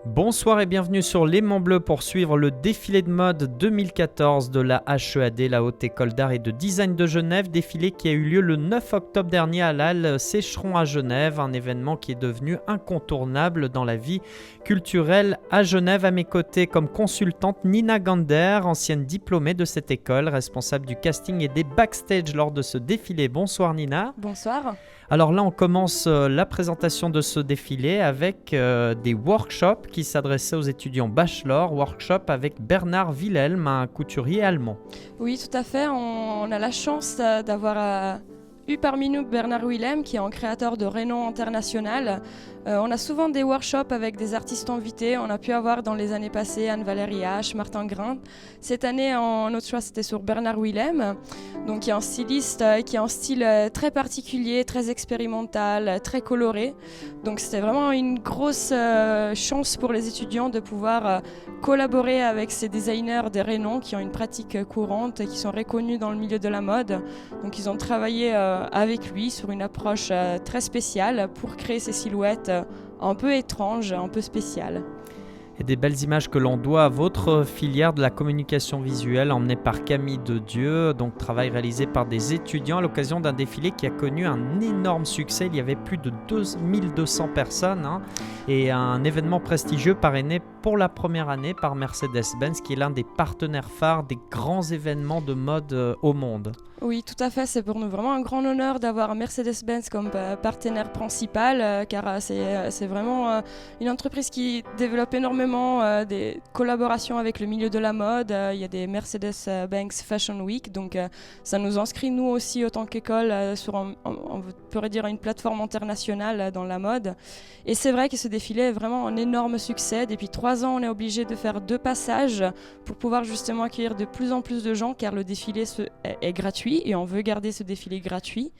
Bonsoir et bienvenue sur L'Aimant Bleu pour suivre le défilé de mode 2014 de la HEAD, la Haute École d'Art et de Design de Genève, défilé qui a eu lieu le 9 octobre dernier à la Halle Sécheron à Genève, un événement qui est devenu incontournable dans la vie culturelle à Genève. À mes côtés comme consultante Nina Gander, ancienne diplômée de cette école, responsable du casting et des backstage lors de ce défilé. Bonsoir Nina. Bonsoir. Alors là, on commence la présentation de ce défilé avec des workshops qui s'adressaient aux étudiants bachelor, workshop avec Bernard Wilhelm, un couturier allemand. Oui, tout à fait. On a la chance d'avoir eu parmi nous Bernard Wilhelm, qui est un créateur de renom international. On a souvent des workshops avec des artistes invités. On a pu avoir dans les années passées Anne-Valérie H, Martin Grint. Cette année, notre choix, c'était sur Bernard Wilhelm, donc qui est un styliste qui a un style très particulier, très expérimental, très coloré. Donc c'était vraiment une grosse chance pour les étudiants de pouvoir collaborer avec ces designers de renom qui ont une pratique courante et qui sont reconnus dans le milieu de la mode. Donc ils ont travaillé avec lui sur une approche très spéciale pour créer ces silhouettes un peu étranges, un peu spéciales. Et des belles images que l'on doit à votre filière de la communication visuelle emmenée par Camille Dedieu, donc travail réalisé par des étudiants à l'occasion d'un défilé qui a connu un énorme succès. Il y avait plus de 2200 personnes et un événement prestigieux parrainé pour la première année par Mercedes-Benz qui est l'un des partenaires phares des grands événements de mode au monde. Oui, tout à fait. C'est pour nous vraiment un grand honneur d'avoir Mercedes-Benz comme partenaire principal, car c'est vraiment une entreprise qui développe énormément des collaborations avec le milieu de la mode. Il y a des Mercedes-Benz Fashion Week, donc ça nous inscrit nous aussi, autant qu'école, sur, on pourrait dire, une plateforme internationale dans la mode. Et c'est vrai que ce défilé est vraiment un énorme succès. Depuis 3 ans, on est obligé de faire 2 passages pour pouvoir justement accueillir de plus en plus de gens, car le défilé est gratuit. Et on veut garder ce défilé gratuit.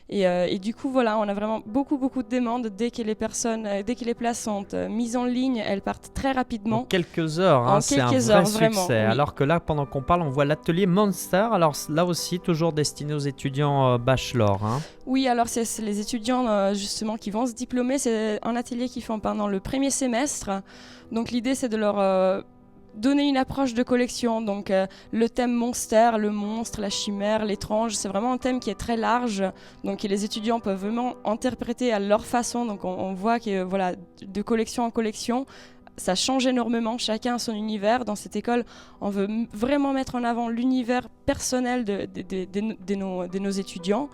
Et du coup, voilà, on a vraiment beaucoup de demandes. Dès que les places sont mises en ligne, elles partent très rapidement. En quelques heures, c'est un vrai succès. Vraiment, oui. Alors que là, pendant qu'on parle, on voit l'atelier Monster. Alors là aussi, toujours destiné aux étudiants bachelor. Oui, alors c'est les étudiants justement qui vont se diplômer. C'est un atelier qu'ils font pendant le premier semestre. Donc l'idée, c'est de leur donner une approche de collection, donc le thème monster, le monstre, la chimère, l'étrange, c'est vraiment un thème qui est très large, donc les étudiants peuvent vraiment interpréter à leur façon, donc on voit que voilà, de collection en collection, ça change énormément, chacun a son univers. Dans cette école, on veut vraiment mettre en avant l'univers personnel de nos étudiants.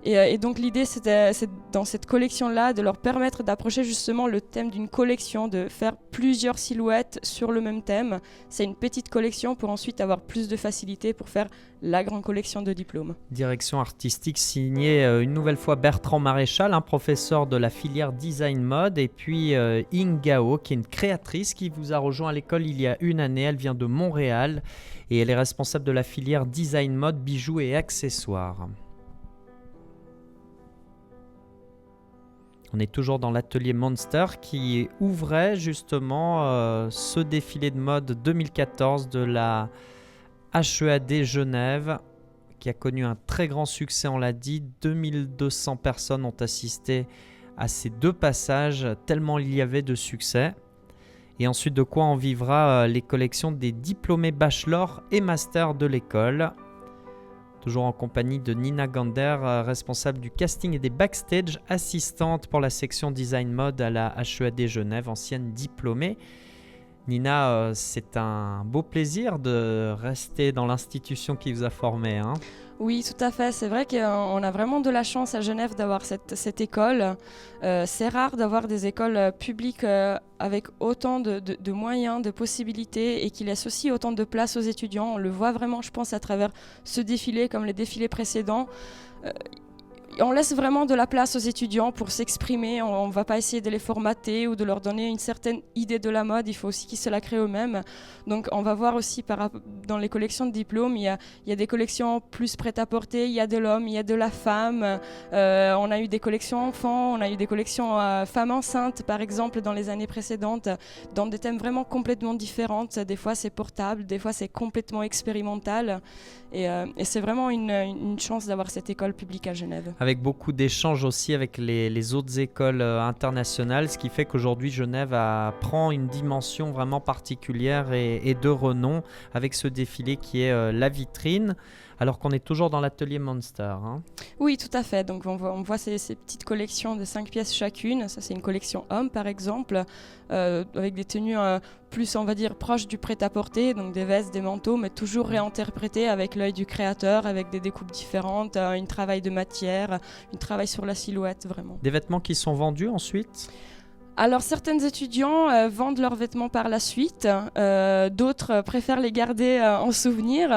Et donc l'idée, c'est dans cette collection-là, de leur permettre d'approcher justement le thème d'une collection, de faire plusieurs silhouettes sur le même thème. C'est une petite collection pour ensuite avoir plus de facilité pour faire la grande collection de diplômes. Direction artistique signée une nouvelle fois Bertrand Maréchal, un professeur de la filière design mode, et puis Ying Gao, qui est une créatrice qui vous a rejoint à l'école il y a une année. Elle vient de Montréal et elle est responsable de la filière design mode, bijoux et accessoires. On est toujours dans l'atelier Monster qui ouvrait justement ce défilé de mode 2014 de la HEAD Genève qui a connu un très grand succès, on l'a dit. 2200 personnes ont assisté à ces 2 passages tellement il y avait de succès. Et ensuite de quoi on vivra les collections des diplômés bachelor et master de l'école. Toujours en compagnie de Nina Gander, responsable du casting et des backstage, assistante pour la section design mode à la HEAD Genève, ancienne diplômée. Nina, c'est un beau plaisir de rester dans l'institution qui vous a formé. Oui, tout à fait. C'est vrai qu'on a vraiment de la chance à Genève d'avoir cette école. C'est rare d'avoir des écoles publiques avec autant de moyens, de possibilités et qui laissent aussi autant de place aux étudiants. On le voit vraiment, je pense, à travers ce défilé comme les défilés précédents. On laisse vraiment de la place aux étudiants pour s'exprimer. On ne va pas essayer de les formater ou de leur donner une certaine idée de la mode. Il faut aussi qu'ils se la créent eux-mêmes. Donc on va voir aussi dans les collections de diplômes, il y a des collections plus prêt-à-porter, il y a de l'homme, il y a de la femme. On a eu des collections enfants, on a eu des collections femmes enceintes par exemple dans les années précédentes, dans des thèmes vraiment complètement différents. Des fois c'est portable, des fois c'est complètement expérimental. Et c'est vraiment une chance d'avoir cette école publique à Genève. avec beaucoup d'échanges aussi avec les autres écoles internationales, ce qui fait qu'aujourd'hui Genève prend une dimension vraiment particulière et de renom avec ce défilé qui est la vitrine, alors qu'on est toujours dans l'atelier Monster. Hein. Oui, tout à fait. Donc on voit ces petites collections de 5 pièces chacune. Ça, c'est une collection homme, par exemple, avec des tenues plus, on va dire, proches du prêt-à-porter, donc des vestes, des manteaux, mais toujours réinterprétées avec l'œil du créateur, avec des découpes différentes, un travail de matière, un travail sur la silhouette, vraiment. Des vêtements qui sont vendus ensuite ? Alors, certains étudiants vendent leurs vêtements par la suite, d'autres préfèrent les garder en souvenir.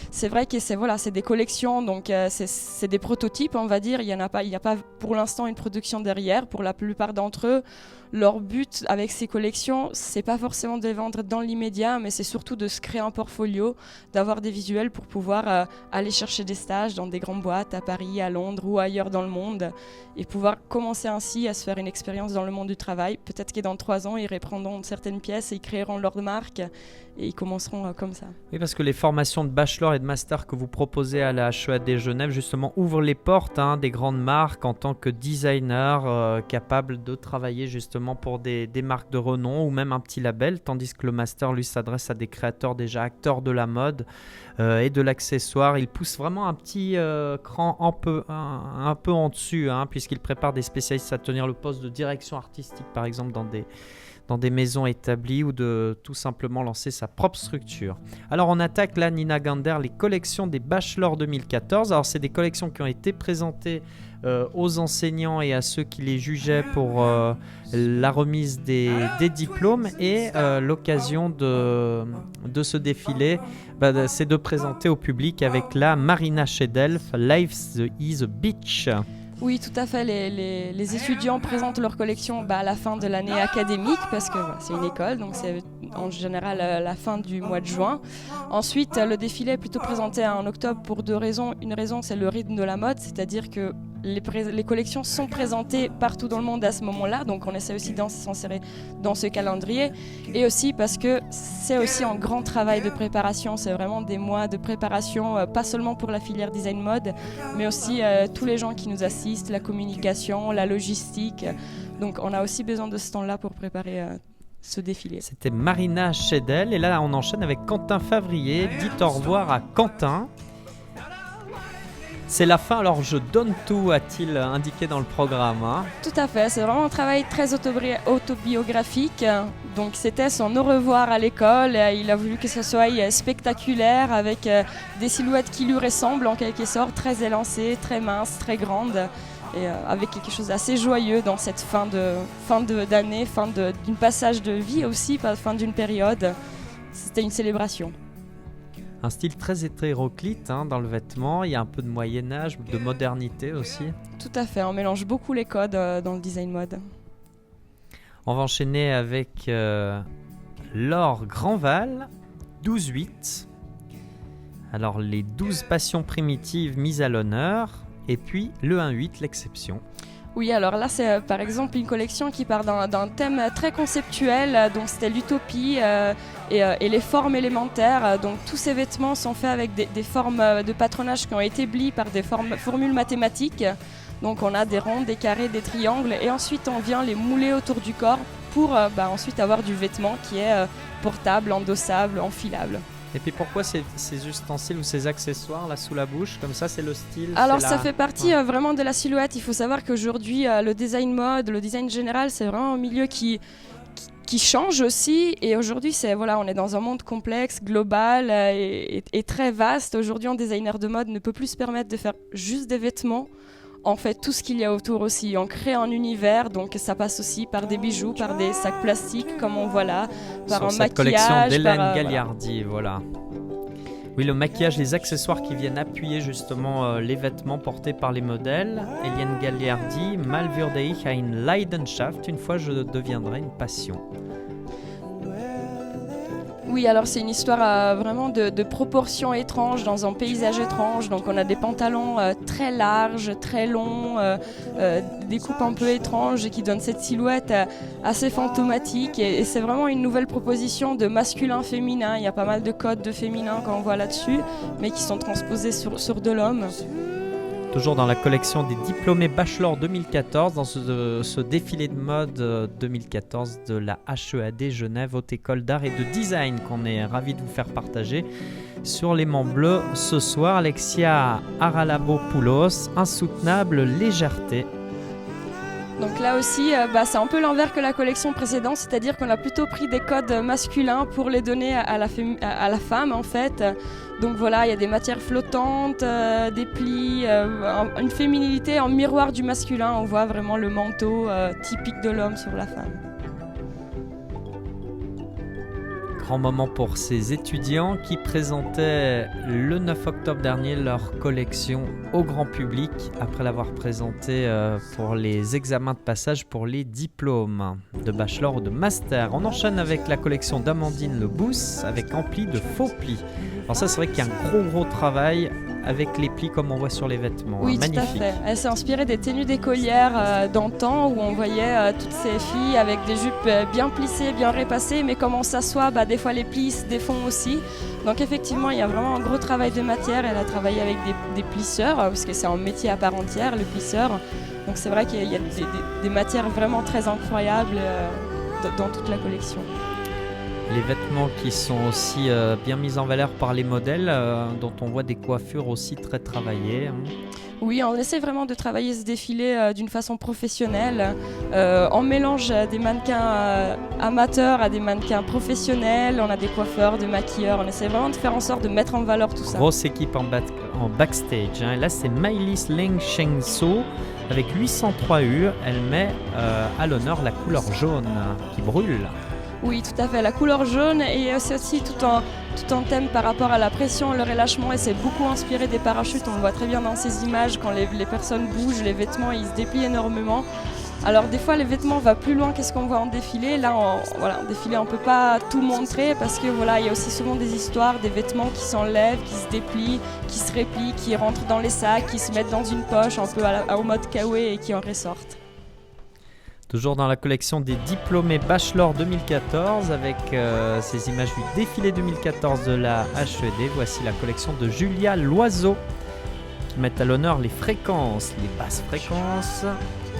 C'est vrai que c'est des collections, donc c'est des prototypes, on va dire. Il y a pas pour l'instant une production derrière. Pour la plupart d'entre eux, leur but avec ces collections, c'est pas forcément de les vendre dans l'immédiat, mais c'est surtout de se créer un portfolio, d'avoir des visuels pour pouvoir aller chercher des stages dans des grandes boîtes à Paris, à Londres ou ailleurs dans le monde, et pouvoir commencer ainsi à se faire une expérience dans le monde du travail. Peut-être que dans 3 ans, ils reprendront certaines pièces et ils créeront leur marque et ils commenceront comme ça. Oui, parce que les formations de bachelor et de master que vous proposez à la HEAD Genève, justement, ouvrent les portes des grandes marques en tant que designer capable de travailler justement pour des marques de renom ou même un petit label, tandis que le master, lui, s'adresse à des créateurs déjà acteurs de la mode et de l'accessoire. Il pousse vraiment un petit cran un peu en dessus, puisqu'il prépare des spécialistes à tenir le poste de direction artistique, par exemple, dans des maisons établies, ou de tout simplement lancer sa propre structure. Alors on attaque là, Nina Gander, les collections des bachelors 2014. Alors c'est des collections qui ont été présentées aux enseignants et à ceux qui les jugeaient pour la remise des diplômes, et l'occasion de ce défilé, c'est de présenter au public avec la Marina Schedelf, Life is a Beach. Oui, tout à fait. Les étudiants présentent leur collection à la fin de l'année académique, parce que c'est une école, donc c'est en général la fin du mois de juin. Ensuite, le défilé est plutôt présenté en octobre pour 2 raisons. Une raison, c'est le rythme de la mode, c'est-à-dire que les collections sont présentées partout dans le monde à ce moment-là, donc on essaie aussi s'insérer dans ce calendrier, et aussi parce que c'est aussi un grand travail de préparation. C'est vraiment des mois de préparation, pas seulement pour la filière design mode, mais aussi tous les gens qui nous assistent, la communication, la logistique. Donc on a aussi besoin de ce temps-là pour préparer ce défilé. C'était Marina Schedel, et là on enchaîne avec Quentin Favrier. Dites au revoir à Quentin. C'est la fin, alors je donne tout, a-t-il indiqué dans le programme. Tout à fait, c'est vraiment un travail très autobiographique. Donc c'était son au revoir à l'école. Il a voulu que ce soit spectaculaire, avec des silhouettes qui lui ressemblent en quelque sorte, très élancées, très minces, très grandes, et avec quelque chose d'assez joyeux dans cette fin d'année, d'une passage de vie aussi, fin d'une période. C'était une célébration. Un style très hétéroclite dans le vêtement, il y a un peu de Moyen-Âge, de modernité aussi. Tout à fait, on mélange beaucoup les codes dans le design mode. On va enchaîner avec Laure Grandval, 12-8. Alors les 12 passions primitives mises à l'honneur, et puis le 1-8, l'exception. Oui, alors là, c'est par exemple une collection qui part d'un thème très conceptuel, donc c'était l'utopie et les formes élémentaires. Donc tous ces vêtements sont faits avec des formes de patronage qui ont été établies par des formules mathématiques. Donc on a des ronds, des carrés, des triangles, et ensuite on vient les mouler autour du corps pour ensuite avoir du vêtement qui est portable, endossable, enfilable. Et puis pourquoi ces ustensiles ou ces accessoires là sous la bouche, comme ça, c'est le style? Alors ça fait partie vraiment de la silhouette. Il faut savoir qu'aujourd'hui le design mode, le design général, c'est vraiment un milieu qui change aussi. Et aujourd'hui, on est dans un monde complexe, global et très vaste. Aujourd'hui, un designer de mode ne peut plus se permettre de faire juste des vêtements. En fait, tout ce qu'il y a autour aussi, on crée un univers, donc ça passe aussi par des bijoux, par des sacs plastiques comme on voit là, par un maquillage. Collection d'Hélène Gagliardi, voilà. Oui, le maquillage, les accessoires qui viennent appuyer justement les vêtements portés par les modèles. Hélène Gagliardi, Mal würde ich ein Leidenschaft, une fois je deviendrai une passion. Oui, alors c'est une histoire vraiment de proportions étranges dans un paysage étrange. Donc on a des pantalons très larges, très longs, des coupes un peu étranges qui donnent cette silhouette assez fantomatique. Et c'est vraiment une nouvelle proposition de masculin-féminin. Il y a pas mal de codes de féminin qu'on voit là-dessus, mais qui sont transposés sur de l'homme. Toujours dans la collection des diplômés Bachelor 2014, dans ce défilé de mode 2014 de la HEAD Genève, Haute École d'Art et de Design, qu'on est ravis de vous faire partager sur l'aimant bleu ce soir. Alexia Haralabopoulos, Insoutenable légèreté. Donc là aussi, c'est un peu l'envers que la collection précédente, c'est-à-dire qu'on a plutôt pris des codes masculins pour les donner à la femme en fait. Donc voilà, il y a des matières flottantes, des plis, une féminité en miroir du masculin. On voit vraiment le manteau typique de l'homme sur la femme. Grand moment pour ces étudiants qui présentaient le 9 octobre dernier leur collection au grand public après l'avoir présentée pour les examens de passage pour les diplômes de bachelor ou de master. On enchaîne avec la collection d'Amandine Lebousse avec ampli de faux plis. Alors ça, c'est vrai qu'il y a un gros travail avec les plis comme on voit sur les vêtements. Oui, magnifique. Tout à fait. Elle s'est inspirée des tenues d'écolières d'antan où on voyait toutes ces filles avec des jupes bien plissées, bien repassées, mais comme on s'assoit, des fois les plis se défont aussi. Donc effectivement, il y a vraiment un gros travail de matière. Elle a travaillé avec des plisseurs, parce que c'est un métier à part entière, le plisseur. Donc c'est vrai qu'il y a des matières vraiment très incroyables dans toute la collection. Les vêtements qui sont aussi bien mis en valeur par les modèles, dont on voit des coiffures aussi très travaillées. Oui, on essaie vraiment de travailler ce défilé d'une façon professionnelle. On mélange des mannequins amateurs à des mannequins professionnels. On a des coiffeurs, des maquilleurs. On essaie vraiment de faire en sorte de mettre en valeur tout ça. Grosse équipe en backstage. Là, c'est Maïlis Leng Sheng So avec 803 U. Elle met à l'honneur la couleur jaune qui brûle. Oui, tout à fait. La couleur jaune et c'est aussi tout un thème par rapport à la pression, le relâchement et c'est beaucoup inspiré des parachutes. On le voit très bien dans ces images quand les personnes bougent, les vêtements ils se déplient énormément. Alors des fois les vêtements vont plus loin que ce qu'on voit en défilé. Là, en défilé on peut pas tout montrer parce que il y a aussi souvent des histoires, des vêtements qui s'enlèvent, qui se déplient, qui se replient, qui rentrent dans les sacs, qui se mettent dans une poche un peu au mode kawaii et qui en ressortent. Toujours dans la collection des diplômés Bachelor 2014 avec ces images du défilé 2014 de la HED. Voici la collection de Julia Loiseau qui met à l'honneur les fréquences, les basses fréquences,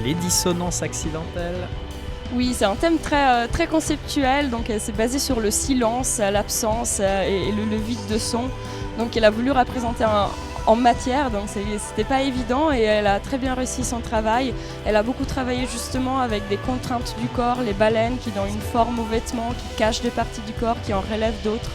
les dissonances accidentelles. Oui, c'est un thème très conceptuel, donc c'est basé sur le silence, l'absence et le vide de son. Donc elle a voulu représenter en matière, donc c'était pas évident et elle a très bien réussi son travail. Elle a beaucoup travaillé justement avec des contraintes du corps, les baleines qui donnent une forme aux vêtements, qui cachent des parties du corps, qui en relèvent d'autres.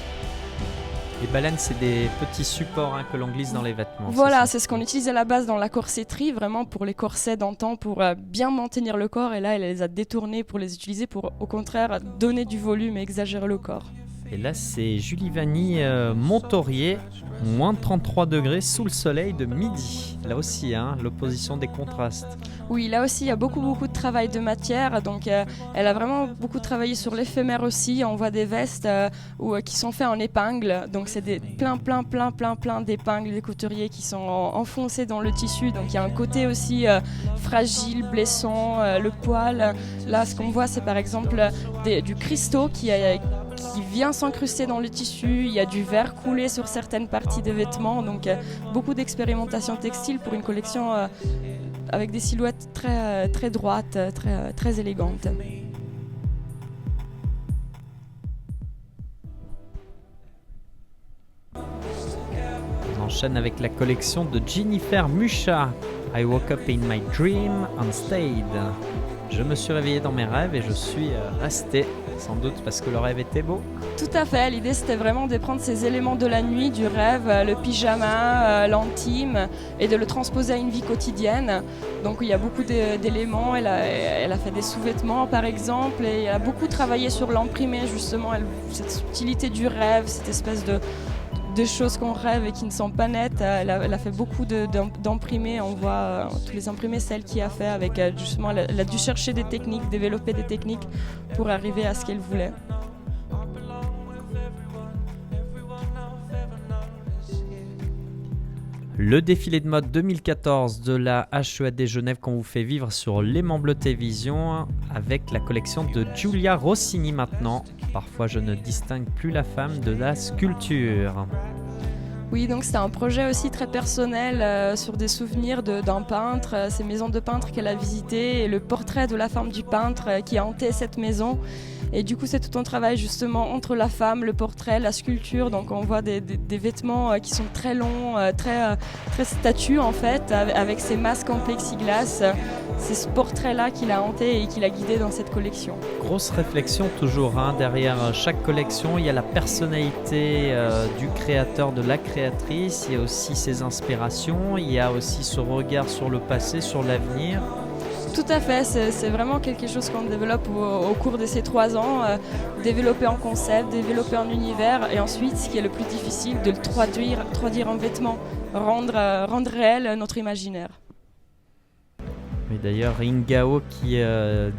Les baleines, c'est des petits supports que l'on glisse dans les vêtements. Voilà, c'est ce qu'on utilise à la base dans la corsetterie, vraiment pour les corsets d'antan, pour bien maintenir le corps. Et là, elle les a détournés pour les utiliser pour, au contraire, donner du volume et exagérer le corps. Et là, c'est Julie Vanny Montorier, moins de 33 degrés sous le soleil de midi. Là aussi, l'opposition des contrastes. Oui, là aussi, il y a beaucoup de travail de matière. Donc, elle a vraiment beaucoup travaillé sur l'éphémère aussi. On voit des vestes qui sont faites en épingles. Donc, c'est plein d'épingles des couturiers qui sont enfoncées dans le tissu. Donc, il y a un côté aussi fragile, blessant, le poil. Là, ce qu'on voit, c'est par exemple du cristaux qui vient s'incruster dans le tissu, il y a du verre coulé sur certaines parties des vêtements, donc beaucoup d'expérimentation textile pour une collection avec des silhouettes très droites, très élégantes. On enchaîne avec la collection de Jennifer Musha, I woke up in my dream and stayed. Je me suis réveillé dans mes rêves et je suis resté, sans doute parce que le rêve était beau. Tout à fait, l'idée c'était vraiment de prendre ces éléments de la nuit, du rêve, le pyjama, l'intime, et de le transposer à une vie quotidienne. Donc il y a beaucoup d'éléments, elle a fait des sous-vêtements par exemple, et elle a beaucoup travaillé sur l'imprimé justement, cette subtilité du rêve, cette espèce de choses qu'on rêve et qui ne sont pas nettes. Elle a fait beaucoup d'imprimés. On voit tous les imprimés, celle qui a fait avec justement, elle a dû chercher des techniques, développer des techniques pour arriver à ce qu'elle voulait. Le défilé de mode 2014 de la HEAD Genève qu'on vous fait vivre sur l'aimant bleu télévision avec la collection de Giulia Rossini maintenant. Parfois je ne distingue plus la femme de la sculpture. Oui, donc c'était un projet aussi très personnel sur des souvenirs d'un peintre, ces maisons de peintre qu'elle a visitées et le portrait de la femme du peintre qui a hanté cette maison. Et du coup, c'est tout un travail justement entre la femme, le portrait, la sculpture. Donc on voit des vêtements qui sont très longs, très statues en fait, avec ces masques en plexiglas. C'est ce portrait-là qu'il a hanté et qu'il a guidé dans cette collection. Grosse réflexion toujours, hein. Derrière chaque collection, il y a la personnalité du créateur, de la créatrice, il y a aussi ses inspirations, il y a aussi ce regard sur le passé, sur l'avenir. Tout à fait, c'est vraiment quelque chose qu'on développe au cours de ces 3 ans, développer en concept, développer en univers et ensuite, ce qui est le plus difficile, de le traduire en vêtements, rendre réel notre imaginaire. Mais d'ailleurs, Ingao, qui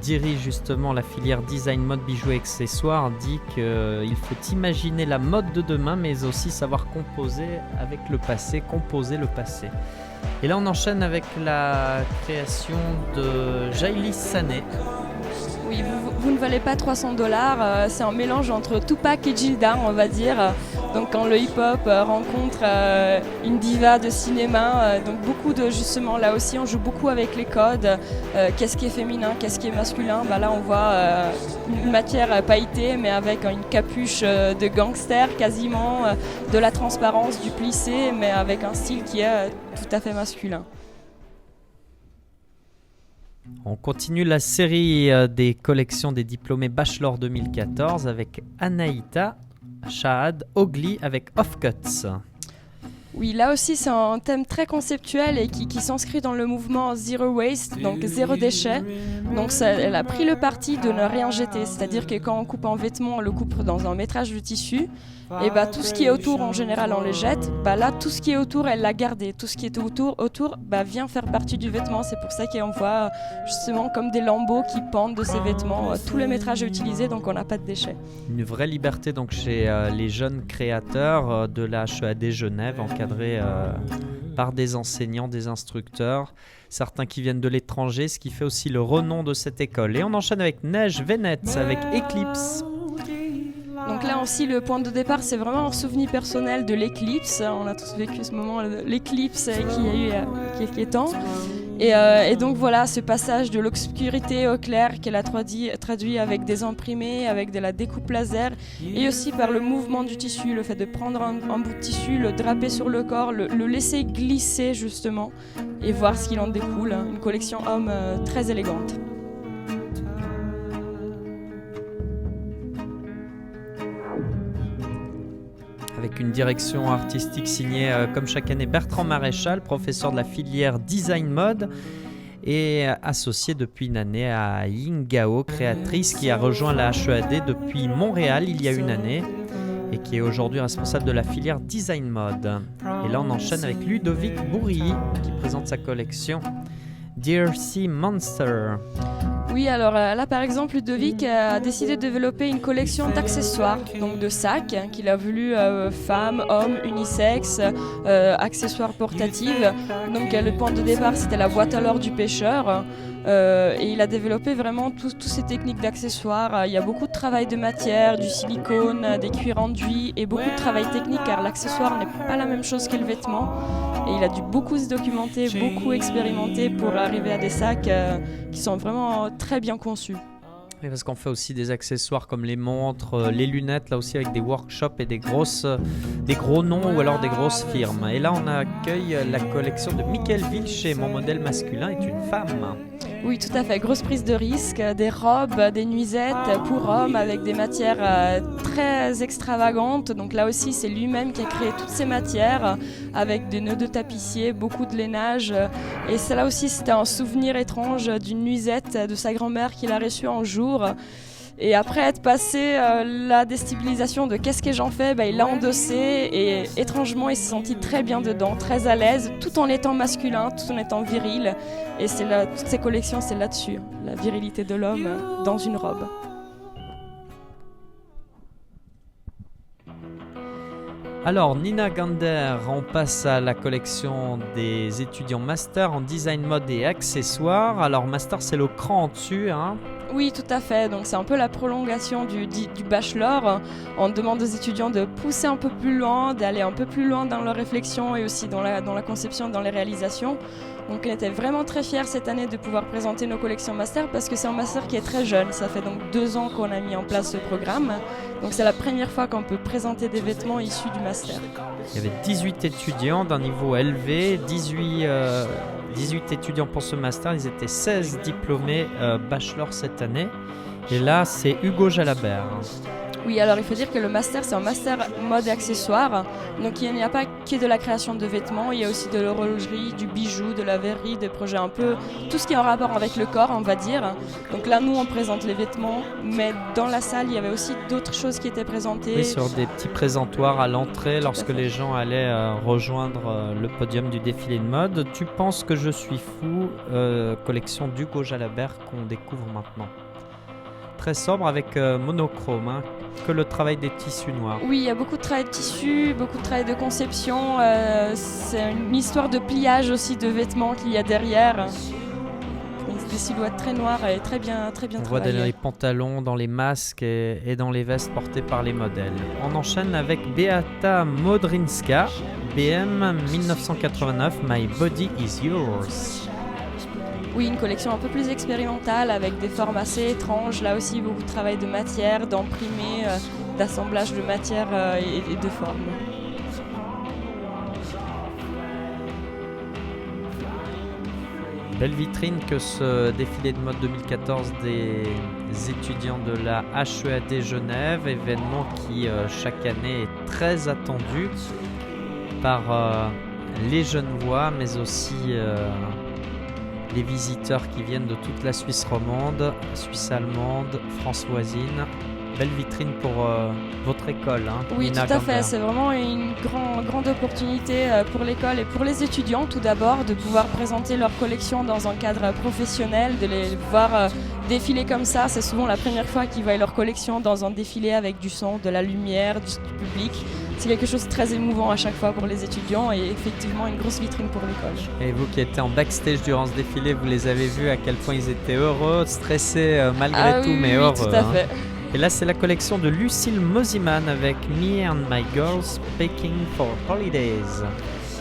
dirige justement la filière design, mode, bijoux et accessoires, dit qu'il faut imaginer la mode de demain, mais aussi savoir composer avec le passé, composer le passé. Et là, on enchaîne avec la création de Jaili Sané. Oui, vous ne valez pas $300, c'est un mélange entre Tupac et Gilda, on va dire. Donc quand le hip-hop rencontre une diva de cinéma, donc beaucoup de, justement, là aussi on joue beaucoup avec les codes, qu'est-ce qui est féminin, qu'est-ce qui est masculin. Là on voit une matière pailletée mais avec une capuche de gangster quasiment, de la transparence, du plissé mais avec un style qui est tout à fait masculin. On continue la série des collections des diplômés Bachelor 2014 avec Anaïta, Shahad, Ogli avec Offcuts. Oui, là aussi c'est un thème très conceptuel et qui s'inscrit dans le mouvement Zero Waste, donc zéro déchet. Donc elle a pris le parti de ne rien jeter, c'est-à-dire que quand on coupe un vêtement, on le coupe dans un métrage de tissu. Et tout ce qui est autour, en général, on le jette. Là, tout ce qui est autour, elle l'a gardé. Tout ce qui est autour vient faire partie du vêtement. C'est pour ça qu'on voit justement comme des lambeaux qui pendent de ces vêtements. Tout le métrage est utilisé, donc on n'a pas de déchets. Une vraie liberté donc chez les jeunes créateurs de la HEAD Genève, encadrés par des enseignants, des instructeurs, certains qui viennent de l'étranger, ce qui fait aussi le renom de cette école. Et on enchaîne avec Neige Venetz, avec Eclipse. Donc là aussi, le point de départ, c'est vraiment un souvenir personnel de l'éclipse. On a tous vécu ce moment, l'éclipse qu'il y a eu il y a quelques temps. Et donc voilà, ce passage de l'obscurité au clair qu'elle a traduit avec des imprimés, avec de la découpe laser, et aussi par le mouvement du tissu, le fait de prendre un bout de tissu, le draper sur le corps, le laisser glisser justement, et voir ce qu'il en découle. Une collection homme très élégante. Avec une direction artistique signée, comme chaque année, Bertrand Maréchal, professeur de la filière Design Mode et associé depuis une année à Ingao, créatrice qui a rejoint la HEAD depuis Montréal il y a une année et qui est aujourd'hui responsable de la filière Design Mode. Et là, on enchaîne avec Ludovic Bourrilly qui présente sa collection Dear Sea Monster. Oui, alors là par exemple, Ludovic a décidé de développer une collection d'accessoires, donc de sacs, qu'il a voulu femmes, hommes, unisex, accessoires portatifs. Donc le point de départ c'était la boîte à l'or du pêcheur. Et il a développé vraiment toutes ces techniques d'accessoires. Il y a beaucoup de travail de matière, du silicone, des cuirs enduits et beaucoup de travail technique car l'accessoire n'est pas la même chose que le vêtement. Et il a dû beaucoup se documenter, beaucoup expérimenter pour arriver à des sacs qui sont vraiment très bien conçus. Oui, parce qu'on fait aussi des accessoires comme les montres, les lunettes, là aussi avec des workshops et des gros noms ou alors des grosses firmes. Et là, on accueille la collection de Michael Vilcher. Mon modèle masculin est une femme. Oui, tout à fait. Grosse prise de risque, des robes, des nuisettes pour hommes avec des matières très extravagantes. Donc là aussi, c'est lui-même qui a créé toutes ces matières avec des nœuds de tapissier, beaucoup de lainage. Et ça, là aussi, c'était un souvenir étrange d'une nuisette de sa grand-mère qu'il a reçue un jour. Et après être passé la déstabilisation de qu'est-ce que j'en fais, il l'a endossé et étrangement il s'est senti très bien dedans, très à l'aise, tout en étant masculin, tout en étant viril. Et c'est là, toutes ces collections, c'est là-dessus, la virilité de l'homme dans une robe. Alors Nina Gander, on passe à la collection des étudiants master en design mode et accessoires. Alors master c'est le cran en dessus, hein. Oui, tout à fait. Donc c'est un peu la prolongation du bachelor. On demande aux étudiants de pousser un peu plus loin, d'aller un peu plus loin dans leur réflexion et aussi dans la conception, dans les réalisations. Donc on était vraiment très fiers cette année de pouvoir présenter nos collections master parce que c'est un master qui est très jeune. Ça fait donc 2 ans qu'on a mis en place ce programme. Donc c'est la première fois qu'on peut présenter des vêtements issus du master. Il y avait 18 étudiants d'un niveau élevé, 18 étudiants pour ce master, ils étaient 16 diplômés bachelor cette année. Et là, c'est Hugo Jalabert. Oui, alors il faut dire que le master, c'est un master mode et accessoires. Donc il n'y a pas que de la création de vêtements, il y a aussi de l'horlogerie, du bijou, de la verrerie, des projets un peu... tout ce qui est en rapport avec le corps, on va dire. Donc là, nous, on présente les vêtements, mais dans la salle, il y avait aussi d'autres choses qui étaient présentées. Oui, sur des petits présentoirs à l'entrée lorsque les gens allaient rejoindre le podium du défilé de mode. Tu penses que je suis fou, collection d'Hugo Jalabert qu'on découvre maintenant. Très sobre avec monochrome, hein, que le travail des tissus noirs. Oui, il y a beaucoup de travail de tissu, beaucoup de travail de conception. C'est une histoire de pliage aussi de vêtements qu'il y a derrière. Des silhouettes très noires et très bien travaillées. On voit dans les pantalons, dans les masques et dans les vestes portées par les modèles. On enchaîne avec Beata Modrinska, BM 1989, My Body Is Yours. Oui, une collection un peu plus expérimentale avec des formes assez étranges. Là aussi, beaucoup de travail de matière, d'imprimé, d'assemblage de matière et de formes. Belle vitrine que ce défilé de mode 2014 des étudiants de la HEAD Genève, événement qui chaque année est très attendu par les Genevois, mais aussi les visiteurs qui viennent de toute la Suisse romande, Suisse allemande, France voisine. Belle vitrine pour votre école. Hein, oui, Nina tout à Gander. fait. C'est vraiment une grande opportunité pour l'école et pour les étudiants tout d'abord de pouvoir présenter leur collection dans un cadre professionnel, de les voir défiler comme ça. C'est souvent la première fois qu'ils voient leur collection dans un défilé avec du son, de la lumière, du public. C'est quelque chose de très émouvant à chaque fois pour les étudiants et effectivement une grosse vitrine pour l'école. Et vous qui étiez en backstage durant ce défilé, vous les avez vus à quel point ils étaient heureux, stressés malgré tout, mais heureux. Tout à fait. Et là, c'est la collection de Lucille Mosiman avec Me and My Girls Packing for Holidays.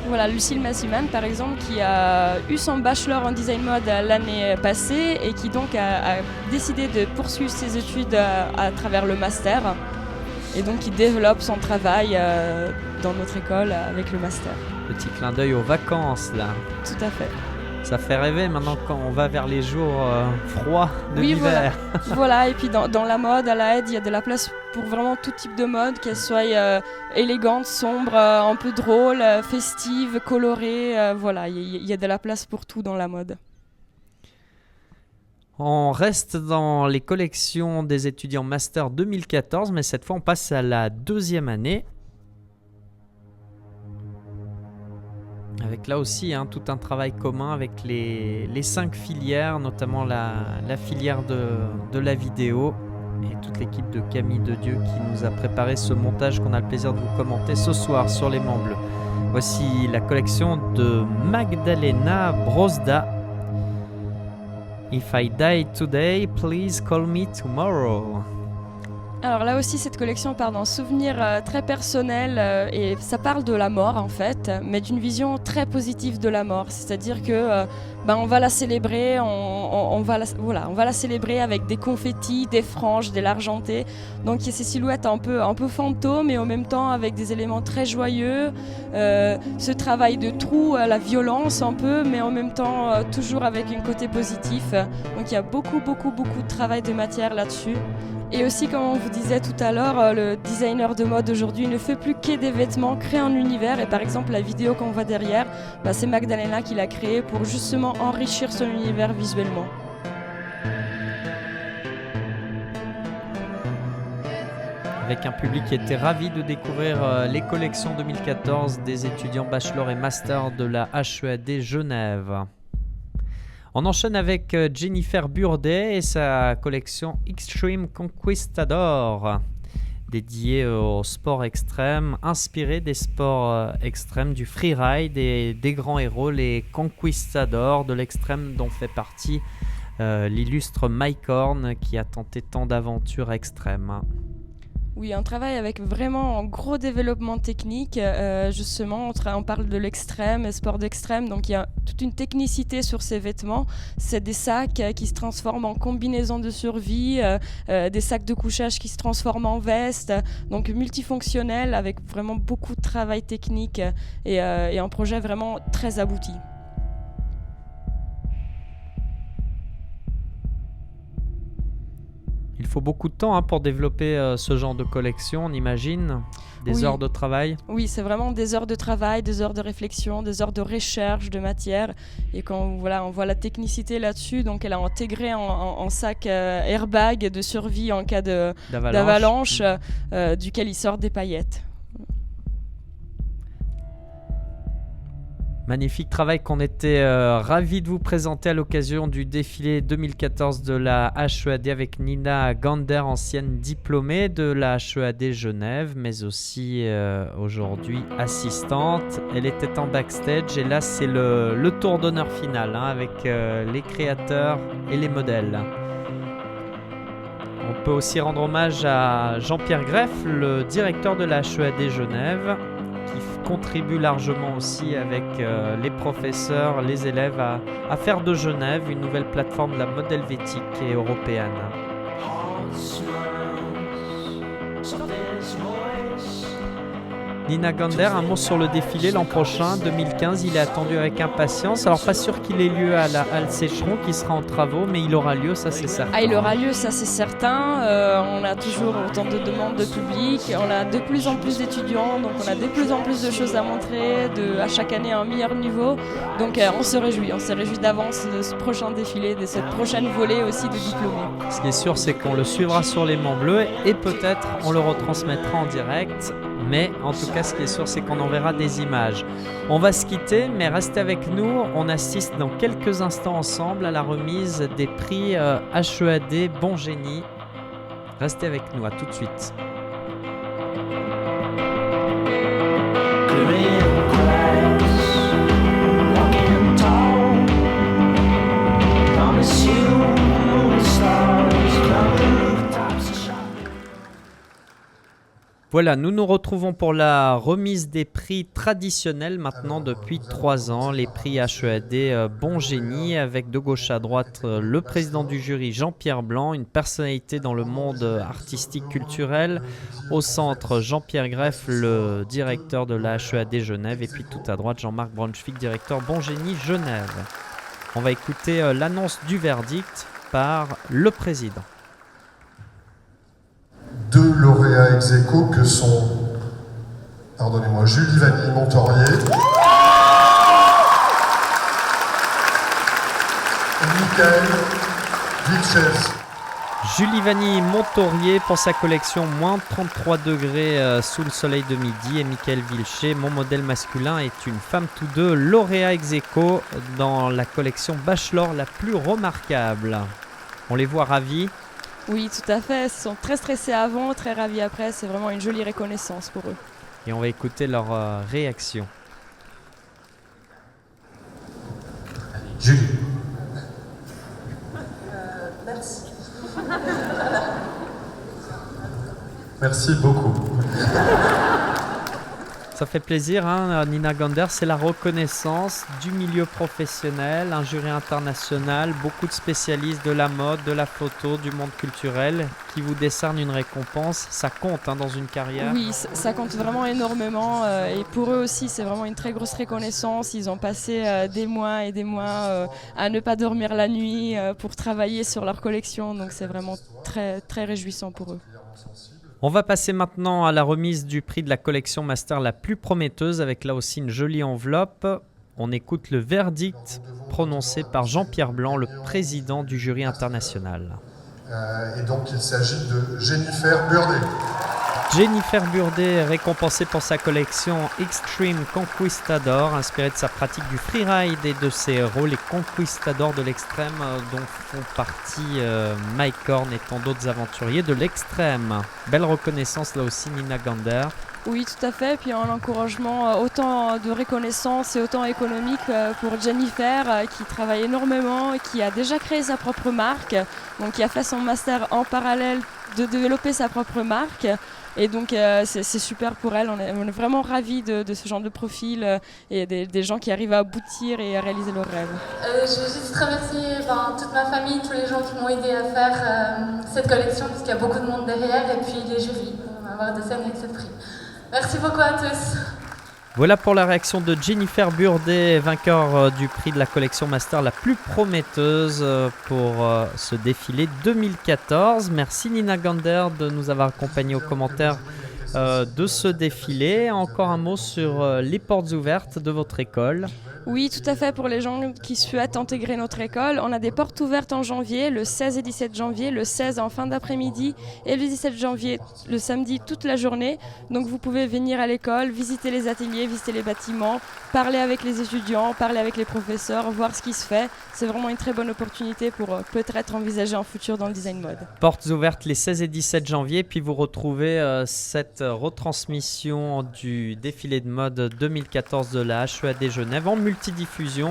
Voilà, Lucille Mosiman, par exemple, qui a eu son bachelor en design mode l'année passée et qui donc a décidé de poursuivre ses études à travers le master. Et donc, il développe son travail dans notre école avec le master. Petit clin d'œil aux vacances, là. Tout à fait. Ça fait rêver maintenant quand on va vers les jours froids de l'hiver. Voilà, et puis dans la mode, à la Aide, il y a de la place pour vraiment tout type de mode, qu'elle soit élégante, sombre, un peu drôle, festive, colorée. Voilà, il y a de la place pour tout dans la mode. On reste dans les collections des étudiants Master 2014, mais cette fois on passe à la 2e année. Avec là aussi tout un travail commun avec les 5 filières, notamment la filière de la vidéo et toute l'équipe de Camille Dedieu qui nous a préparé ce montage qu'on a le plaisir de vous commenter ce soir sur Les Mans Bleus. Voici la collection de Magdalena Brozda. If I die today, please call me tomorrow. Alors là aussi, cette collection part d'un souvenir très personnel et ça parle de la mort en fait, mais d'une vision très positive de la mort. C'est-à-dire que on va la célébrer, on va la célébrer avec des confettis, des franges, de l'argenté. Donc il y a ces silhouettes un peu fantômes et en même temps avec des éléments très joyeux. Ce travail de trou, la violence un peu, mais en même temps toujours avec un côté positif. Donc il y a beaucoup de travail de matière là-dessus. Et aussi, comme on vous disait tout à l'heure, le designer de mode aujourd'hui ne fait plus que des vêtements, crée un univers. Et par exemple, la vidéo qu'on voit derrière, c'est Magdalena qui l'a créée pour justement enrichir son univers visuellement. Avec un public qui était ravi de découvrir les collections 2014 des étudiants bachelor et master de la HEAD Genève. On enchaîne avec Jennifer Burdet et sa collection Extreme Conquistador, dédiée au sport extrême, inspirée des sports extrêmes, du freeride et des grands héros, les conquistadors de l'extrême dont fait partie l'illustre Mike Horn qui a tenté tant d'aventures extrêmes. Oui, un travail avec vraiment un gros développement technique. Justement, on parle de l'extrême, sport d'extrême, donc il y a toute une technicité sur ces vêtements. C'est des sacs qui se transforment en combinaisons de survie, des sacs de couchage qui se transforment en vestes, donc multifonctionnel avec vraiment beaucoup de travail technique et un projet vraiment très abouti. Il faut beaucoup de temps pour développer ce genre de collection, on imagine. Des heures de travail. Oui, c'est vraiment des heures de travail, des heures de réflexion, des heures de recherche de matière. Et quand on voit la technicité là-dessus, donc elle a intégré en sac airbag de survie en cas d'avalanche, duquel il sort des paillettes. Magnifique travail qu'on était ravis de vous présenter à l'occasion du défilé 2014 de la HEAD avec Nina Gander, ancienne diplômée de la HEAD Genève, mais aussi aujourd'hui assistante. Elle était en backstage et là c'est le tour d'honneur final avec les créateurs et les modèles. On peut aussi rendre hommage à Jean-Pierre Greff, le directeur de la HEAD Genève, qui contribue largement aussi avec les professeurs, les élèves à faire de Genève une nouvelle plateforme de la mode helvétique et européenne. Nina Gander, un mot sur le défilé l'an prochain, 2015, il est attendu avec impatience. Alors pas sûr qu'il ait lieu à la Halle Sécheron qui sera en travaux, mais il aura lieu, ça c'est certain. Ah, il aura lieu, ça c'est certain. On a toujours autant de demandes de public, on a de plus en plus d'étudiants, donc on a de plus en plus de choses à montrer, à chaque année à un meilleur niveau. Donc on se réjouit d'avance de ce prochain défilé, de cette prochaine volée aussi de diplômés. Ce qui est sûr, c'est qu'on le suivra sur l'aimant bleu et peut-être on le retransmettra en direct. Mais en tout cas, ce qui est sûr, c'est qu'on enverra des images. On va se quitter, mais restez avec nous. On assiste dans quelques instants ensemble à la remise des prix HEAD Bon Génie. Restez avec nous, à tout de suite. Voilà, nous nous retrouvons pour la remise des prix traditionnels maintenant depuis 3 ans, les prix HEAD Bon Génie, avec de gauche à droite le président du jury Jean-Pierre Blanc, une personnalité dans le monde artistique culturel, au centre Jean-Pierre Greff, le directeur de la HEAD Genève, et puis tout à droite Jean-Marc Braunschweig, directeur Bon Génie Genève. On va écouter l'annonce du verdict par le président. 2 lauréats ex aequo que sont, Julie Vanille-Montorier et Michael Vilches. Julie Vanille-Montorier pour sa collection moins 33 degrés sous le soleil de midi, et Michael Vilcher, mon modèle masculin, est une femme, tous deux lauréats ex aequo dans la collection Bachelor la plus remarquable. On les voit ravis. Oui, tout à fait. Ils sont très stressés avant, très ravis après. C'est vraiment une jolie reconnaissance pour eux. Et on va écouter leur réaction. Julie. Merci. Merci beaucoup. Ça fait plaisir, Nina Gander, c'est la reconnaissance du milieu professionnel, un jury international, beaucoup de spécialistes de la mode, de la photo, du monde culturel qui vous décernent une récompense. Ça compte dans une carrière. Oui, ça compte vraiment énormément et pour eux aussi c'est vraiment une très grosse reconnaissance. Ils ont passé des mois et des mois à ne pas dormir la nuit pour travailler sur leur collection, donc c'est vraiment très, très réjouissant pour eux. On va passer maintenant à la remise du prix de la collection Master la plus prometteuse, avec là aussi une jolie enveloppe. On écoute le verdict prononcé par Jean-Pierre Blanc, le président du jury international. Et donc il s'agit de Jennifer Burdet. Jennifer Burdet est récompensée pour sa collection Extreme Conquistador, inspirée de sa pratique du freeride et de ses rôles les conquistadors de l'extrême, dont font partie Mike Horn et tant d'autres aventuriers de l'extrême. Belle reconnaissance là aussi, Nina Gander. Oui, tout à fait. Puis un encouragement autant de reconnaissance et autant économique pour Jennifer qui travaille énormément et qui a déjà créé sa propre marque, donc qui a fait son master en parallèle de développer sa propre marque. Et donc c'est super pour elle, on est vraiment ravis de ce genre de profil et des gens qui arrivent à aboutir et à réaliser leurs rêves. Je veux juste remercier toute ma famille, tous les gens qui m'ont aidé à faire cette collection, parce qu'il y a beaucoup de monde derrière, et puis les jurys pour m'avoir décerné ce prix. Merci beaucoup à tous. Voilà pour la réaction de Jennifer Burdet, vainqueur du prix de la collection Master la plus prometteuse pour ce défilé 2014. Merci Nina Gander de nous avoir accompagnés aux commentaires de ce défilé. Encore un mot sur les portes ouvertes de votre école. Oui, tout à fait. Pour les gens qui souhaitent intégrer notre école, on a des portes ouvertes en janvier, le 16 et 17 janvier, le 16 en fin d'après-midi et le 17 janvier le samedi toute la journée. Donc vous pouvez venir à l'école, visiter les ateliers, visiter les bâtiments, parler avec les étudiants, parler avec les professeurs, voir ce qui se fait. C'est vraiment une très bonne opportunité pour peut-être envisager un futur dans le design mode. Portes ouvertes les 16 et 17 janvier, puis vous retrouvez cette retransmission du défilé de mode 2014 de la HEAD Genève en multidiffusion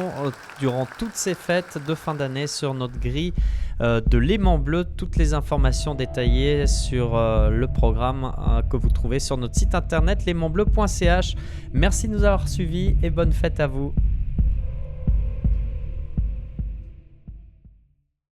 durant toutes ces fêtes de fin d'année sur notre grille de l'aimant bleu. Toutes les informations détaillées sur le programme que vous trouvez sur notre site internet l'aimantbleu.ch. Merci de nous avoir suivis et bonne fête à vous.